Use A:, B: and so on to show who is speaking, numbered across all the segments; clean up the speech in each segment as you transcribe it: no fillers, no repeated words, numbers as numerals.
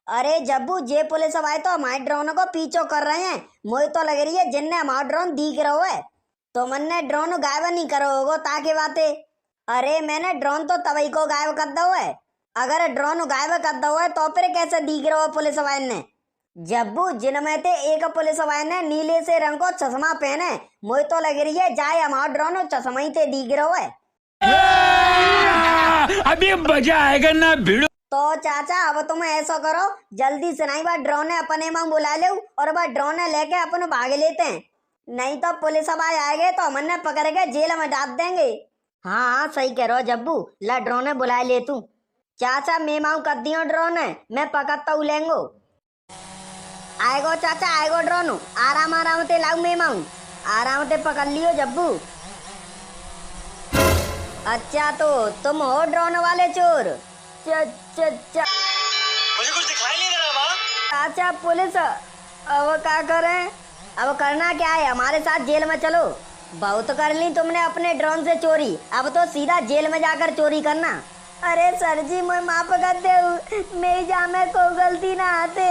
A: अरे जब्बू जे पुलिस वाले तो हमारे ड्रोन को पीछो कर रहे हैं। मुझे तो लग रही है जिनने हमारा ड्रोन दिख रहा है। तो मैंने ड्रोन गायब नहीं करो होगो ताकि बातें। अरे मैंने ड्रोन तो तभी को गायब कर दो है। अगर ड्रोन गायब कर दो है तो फिर कैसे दिख रहा हो पुलिस वाले ने? जब्बू जिनमें से एक पुलिस वाले ने नीले से रंग को चश्मा पहने। मुझे तो लग रही है जाए हमारा ड्रोन चश्मा ही ते दिख रहा है।
B: अभी मजा आएगा ना भिड़ो।
A: तो चाचा अब तुम ऐसा करो जल्दी से नहीं बा ड्रोन अपने मांग बुला ले और बा ड्रोन लेके अपन भाग लेते हैं। नहीं तो पुलिस भाई आएंगे तो हमने पकड़ के जेल में डाल देंगे। हाँ हाँ सही कह रहा जब्बू। ला ड्रोन बुला ले तू। चाचा मैं मांग कर दियो ड्रोन मैं पकड़ता हूँ लेंगो। आएगो चाचा आएगो ड्रोन आराम आराम से लाऊ मैं मांग आराम से पकड़ लियो जब्बू। अच्छा तो तुम हो ड्रोन वाले चोर।
C: मुझे कुछ दिखाई नहीं दे रहा माँ।
A: चाचा पुलिस अब क्या करें? अब करना क्या है हमारे साथ जेल में चलो। बहुत कर ली तुमने अपने ड्रोन से चोरी अब तो सीधा जेल में जाकर चोरी करना। अरे सर जी मैं माफ कर दे मेरी जामे को गलती ना आते।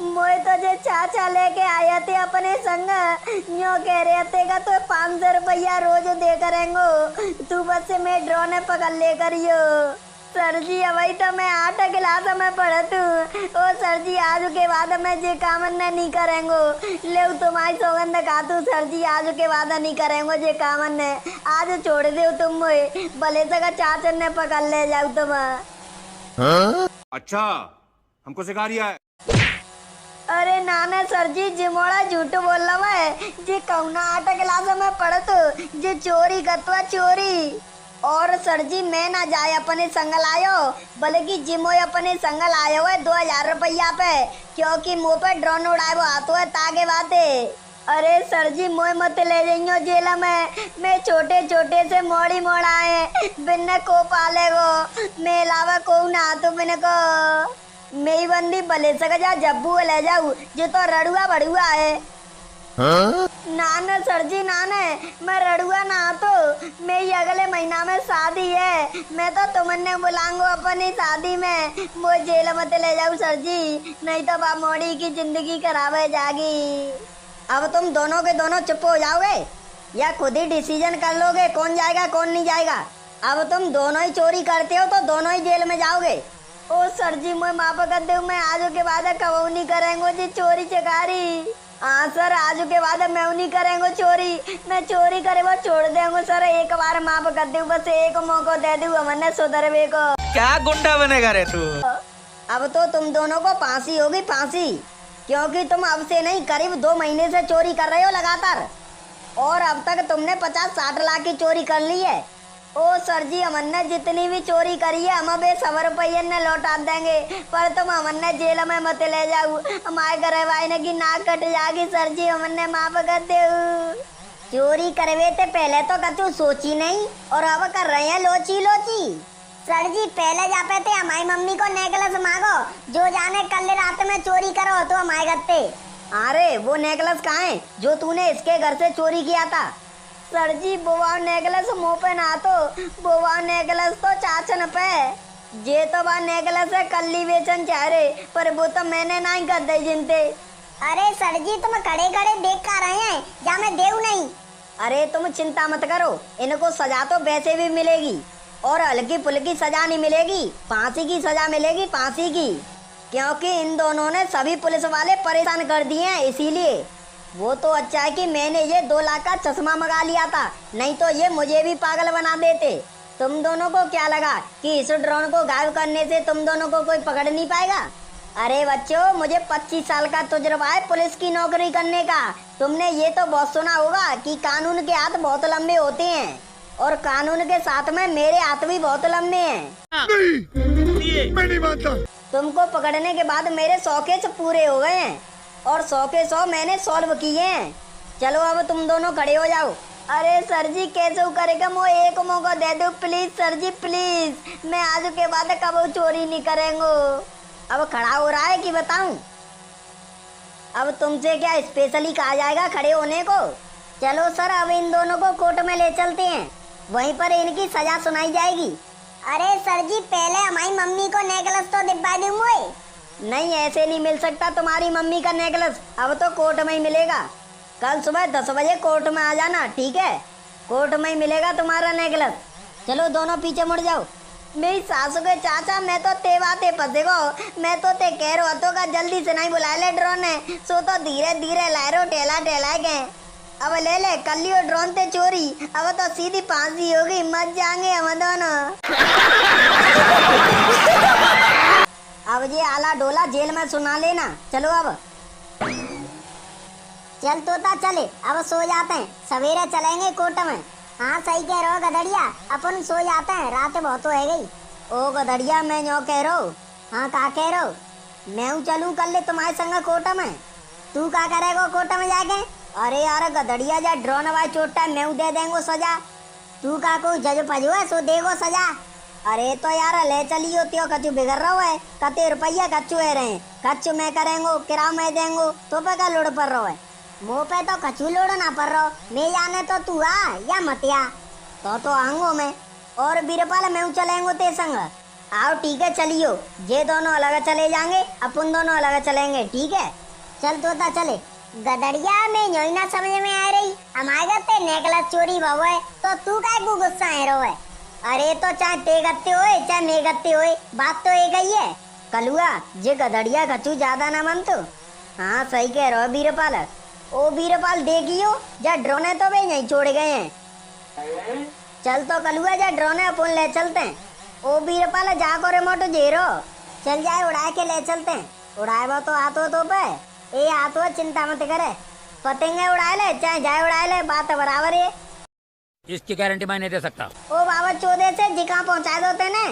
A: मोए तो जे चाचा लेके आया थे अपने संग यो कह रहे थे का तो 500 रुपया रोज दे करेंगो तू बस से मैं ड्रोन पकड़ ले करियो। सर जी अभी तो मैं 8 क्लास में पढ़त हूँ। ओ सर जी आज के बाद मैं जे काम नहीं करेंगो ले तुम्हारी सौगंध खातू। सर जी आज के बाद नहीं करेंगो जे काम आज छोड़ दो तुम मुझे भले तक चाचन ने पकड़ ले जाओ तुम।
C: अच्छा हमको सिखा रिया है।
A: अरे नाना सर जी जिमोड़ा झूठ बोल रहा है जे कौना 8 क्लास में पढ़त जे चोरी करता चोरी। और सर जी मैं ना जाए अपने संग लायो बल्कि जिमो अपने संग लायो है 2000 रुपया पे क्योंकि मुँह पे ड्रोन उड़ाए वो आतो है ताके बाते। अरे सर जी मोए मत ले जाइयो जेल में मैं छोटे छोटे से मोड़ी मोड़ाए बिन को पाले गो मैं अलावा को ना तो बिन को मेरी बंदी भले सक जा जब्बू ले जाऊ जो तो रड़ुआ बड़ुआ है। नाना सर जी नाना मैं रड़ुआ ना तो मेरी अगले महीना में शादी है मैं तो तुमने बुलाऊंगा अपनी शादी में वो जेल मत ले जाऊँ सर जी नहीं तो बाप मोड़ी की जिंदगी खराब हो जाएगी। अब तुम दोनों के दोनों चुप हो जाओगे या खुद ही डिसीजन कर लोगे कौन जाएगा कौन नहीं जाएगा? अब तुम दोनों ही चोरी करते हो तो दोनों ही जेल में जाओगे। ओ सर जी मैं माफ कर दे मैं आज के बाद कबू नहीं करेंगे जी चोरी चकारी। हाँ सर आज के बाद मैं नहीं करेंगे चोरी मैं चोरी करे वो छोड़ देंगे सर एक बार माफ कर दे बस एक मौका दे दू हमने सुधरवे को।
B: क्या गुंडा बनेगा रे तू?
A: अब तो तुम दोनों को फांसी होगी फांसी क्योंकि तुम अब से नहीं करीब 2 महीने से चोरी कर रहे हो लगातार और अब तक तुमने 50-60 लाख की चोरी कर ली है। ओ सर जी हमने जितनी भी चोरी करी है हम बेसबर रुपये ने लौटा देंगे पर तुम हमने जेल में मत ले जाओ हमारे घर वाले की नाक कट जाएगी। सर जी हमने माफ कर दे। चोरी करवे थे पहले तो कछु सोची नहीं और अब कर रहे हैं लोची लोची। सर जी पहले जाते थे हमारी मम्मी को नेकलेस मांगो जो जाने कल रात में चोरी करो तो हमारे घर पे। अरे वो नेकलेस कहाँ है जो तूने इसके घर से चोरी किया था? सर जी बुआ नेकलेस मुँह पे ना तो बुआ नेकलेस तो चाचन पे जे तो बा नेकलेस है कल्ली बेचन चाह रहे पर वो तो मैंने नहीं कर दे जिनते। अरे सर जी तुम खड़े खड़े देख कर रहे हैं या मैं देव नहीं? अरे तुम चिंता मत करो इनको सजा तो वैसे भी मिलेगी और हल्की फुल्की सजा नहीं मिलेगी फांसी की सजा मिलेगी फांसी की क्योंकि इन दोनों ने सभी पुलिस वाले परेशान कर दिए हैं इसीलिए। वो तो अच्छा है कि मैंने ये 2 लाख का चश्मा मंगा लिया था नहीं तो ये मुझे भी पागल बना देते। तुम दोनों को क्या लगा कि इस ड्रोन को गायब करने से तुम दोनों को कोई पकड़ नहीं पाएगा? अरे बच्चों मुझे 25 साल का तजुर्बा है पुलिस की नौकरी करने का। तुमने ये तो बहुत सुना होगा कि कानून के हाथ बहुत लंबे होते हैं और कानून के साथ में मेरे हाथ भी बहुत लंबे हैं।
B: नहीं, मैं नहीं मानता।
A: तुमको पकड़ने के बाद मेरे 100 केस पूरे हो गए हैं और 100 के 100 मैंने सॉल्व किए हैं। चलो अब तुम दोनों खड़े हो जाओ। अरे सर जी कैसे करेगा वो एक मौका दे दो प्लीज सर जी प्लीज मैं आज के बाद कब चोरी नहीं करेंगे। अब खड़ा हो रहा है कि बताऊं? अब तुमसे क्या स्पेशली कहा जाएगा खड़े होने को? चलो सर अब इन दोनों को कोर्ट में ले चलते हैं वहीं पर इनकी सजा सुनाई जाएगी। अरे सर जी पहले हमारी मम्मी को नेकलेस तो दिलवा दूं। नहीं, ऐसे नहीं मिल सकता तुम्हारी मम्मी का नेकलेस। अब तो कोर्ट में ही मिलेगा। कल सुबह 10 बजे कोर्ट में आ जाना, ठीक है? कोर्ट में ही मिलेगा तुम्हारा नेकलेस। चलो दोनों पीछे मुड़ जाओ। मेरी सासू के चाचा, मैं तो ते बाते फंसे गो। मैं तो ते कह रहा तो का जल्दी से नहीं बुला ले ड्रोन ने, सो तो धीरे धीरे लायरो टेला टेला गए। अब ले ले कर लियो ड्रोन ते चोरी। अब तो सीधी फांसी होगी, मत जाएंगे हम दोनों। अब ये आला डोला जेल में सुना लेना। चलो अब चल तोता चले, अब सो जाते हैं, सवेरे चलेंगे कोर्ट में। हाँ सही कह रहे हो गधड़िया, अपन सो जाते हैं, रात बहुत हो गई। ओ गधड़िया, मैं यूँ कह रहा हूँ। हाँ का कह रहे हो? मैं चलूँ कर ले तुम्हारे संग कोर्ट में? तू का करेगा कोर्ट में जाके? अरे यार गधड़िया, जा ड्रोन वाला चोटा मैं दे देंगे सजा। तू का को जज फजो है सो देगो सजा। अरे तो यार ले चलियो, त्यो कचू बिगड़ रहा है। कते रुपया कच्चू है रहे, कच्चू मैं करेंगो, किराया मैं देंगो, तो पे का लोड पर रहो है। मुँह पे तो कचू लोड ना पर रहो, मैं जाने तो तू आ या मतिया तो आऊंगो मैं। और बीरपाल मैं चलेंगे ते संग। आओ ठीक है चलियो, ये दोनों अलग चले जाएंगे, अपन दोनों अलग चलेंगे, ठीक है? चल तोता चले। गधड़िया, मैं यूं ना समझ में आ रही, हमारे ते नेकलेस चोरी भव है, तो तू काय को गुस्सा है रो है? अरे तो चाहे ते गत्ते होए चाहे मैं गत्ते होए, बात तो एक ही है। कलुआ, ये गधड़िया कचू ज्यादा ना मन तो। हाँ सही कह रहे हो बीरपाल। ओ बीरपाल देखियो, जा ड्रोने तो वे यहीं छोड़ गए हैं। चल तो कलुआ, जा ड्रोने अपन ले चलते हैं। ओ बीरपाल, जाको रिमोट जेरो, चल जाए उड़ा के ले चलते हैं। उड़ाए वो तो हाथों तो पे ए हाथों, चिंता मत करे, पतंगे उड़ा ले चाहे जाए उड़ा ले, बात बराबर है।
B: इसकी गारंटी मैं नहीं दे सकता।
A: ओ बाबा चौदह से जिका पहुंचा दो ने।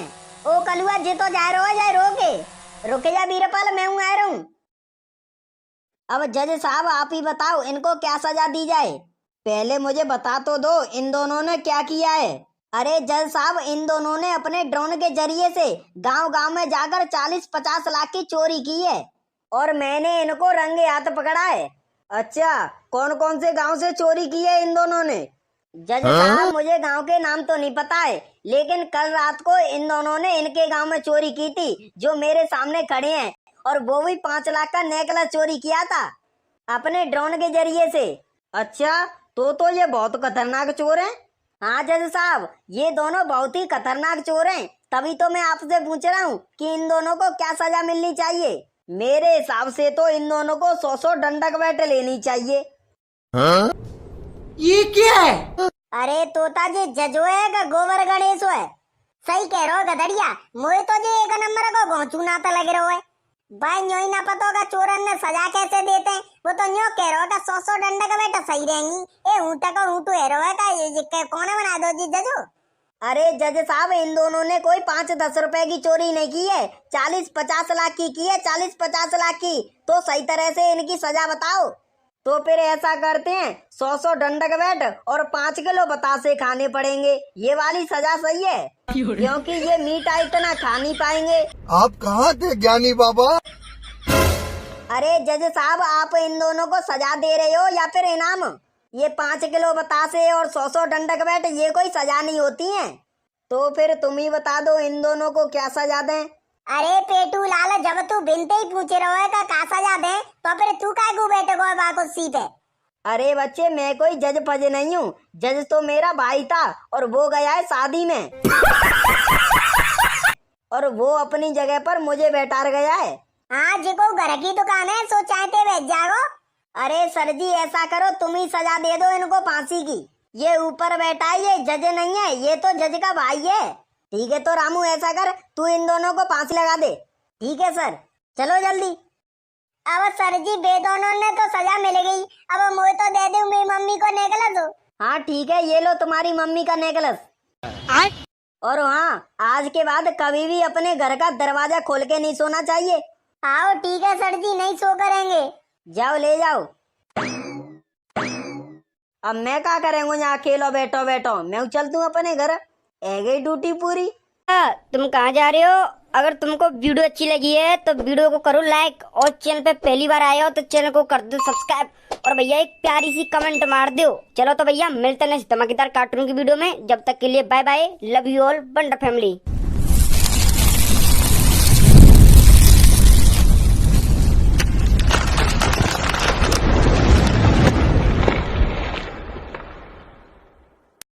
A: ओ कलुआ, जी तो जाए रोके रुके जा बीरपाल, मैं हूँ आ रहा हूँ। अब जज साहब आप ही बताओ, इनको क्या सजा दी जाए? पहले मुझे बता तो दो, इन दोनों ने क्या किया है? अरे जज साहब, इन दोनों ने अपने ड्रोन के जरिए से गांव गांव में जाकर 40-50 लाख की चोरी की है, और मैंने इनको रंगे हाथ पकड़ा है। अच्छा, कौन कौन से गांव से चोरी की है इन दोनों ने? जज साहब, मुझे गांव के नाम तो नहीं पता है, लेकिन कल रात को इन दोनों ने इनके गांव में चोरी की थी, जो मेरे सामने खड़े हैं, और वो भी 5 लाख का नेकलेस चोरी किया था अपने ड्रोन के जरिए से। अच्छा, तो ये बहुत खतरनाक चोर हैं। हाँ जज साहब, ये दोनों बहुत ही खतरनाक चोर हैं, तभी तो मैं आपसे पूछ रहा हूँ कि इन दोनों को क्या सजा मिलनी चाहिए। मेरे हिसाब से तो इन दोनों को 100 डंडक बैठ लेनी चाहिए।
D: हाँ? ये क्या है?
A: अरे तोता जी, जजो है का गोबर गणेश है? सही कह रहे हो गधड़िया, मुझे तो जे एक नंबर को घोंचू नाता लग रहा है। भाई न्योई ना पता होगा चोरन ने सजा कैसे देते हैं, वो तो न्यो कह रहा होगा 100 डंडक बैठ सही रहेंगी। ए ऊँटा का ऊँटू है रहा है का, ये कौन बना दो जी जजो? अरे जज साहब, इन दोनों ने कोई 5-10 रुपए की चोरी नहीं की है, 40-50 लाख की है, 40-50 लाख की। तो सही तरह से इनकी सजा बताओ। तो फिर ऐसा करते हैं, 100 डंडक बैठ और 5 किलो बतासे खाने पड़ेंगे। ये वाली सजा सही है, क्योंकि ये मीठा इतना खा नहीं पाएंगे।
D: आप कहाँ थे ज्ञानी बाबा?
A: अरे जज साहब, आप इन दोनों को सजा दे रहे हो या फिर इनाम? ये 5 किलो बतासे और 100 डंडक बैठ, ये कोई सजा नहीं होती है। तो फिर तुम ही बता दो, इन दोनों को क्या सजा दें? अरे पेटू लाल, जब तू बिनते ही पूछे रहो का सजा दे, तो फिर तू काय को बैठे गो बाको सीट है? अरे बच्चे, मैं कोई जज फज नहीं हूँ, जज तो मेरा भाई था, और वो गया है शादी में और वो अपनी जगह पर मुझे बैठा गया है। हाँ जी, को घर की दुकान है, सो चाहते बैठ जाओ। अरे सर जी, ऐसा करो, तुम ही सजा दे दो इनको फांसी की। ये ऊपर बैठा है, ये जज नहीं है, ये तो जज का भाई है। ठीक है, तो रामू ऐसा कर, तू इन दोनों को फांसी लगा दे। ठीक है सर, चलो जल्दी। अब सर जी, बे दोनों ने तो सजा मिल गई, अब मुझे तो दे दो मेरी मम्मी को नेकलेस हो। हाँ ठीक है, ये लो तुम्हारी मम्मी का नेकलेस। और हाँ, आज के बाद कभी भी अपने घर का दरवाजा खोल के नहीं सोना चाहिए। आओ ठीक है सर जी, नहीं सो करेंगे। जाओ ले जाओ। अब मैं क्या करेंगे यहाँ, खेलो बैठो बैठो, मैं चलता हूँ अपने घर, है गई ड्यूटी पूरी। तुम कहाँ जा रहे हो? अगर तुमको वीडियो अच्छी लगी है तो वीडियो को करो लाइक, और चैनल पे पहली बार आए हो तो चैनल को कर दो सब्सक्राइब, और भैया एक प्यारी सी कमेंट मार दो। चलो तो भैया, मिलते हैं धमाकेदार कार्टून की वीडियो में, जब तक के लिए bye bye, love you all, wonder family.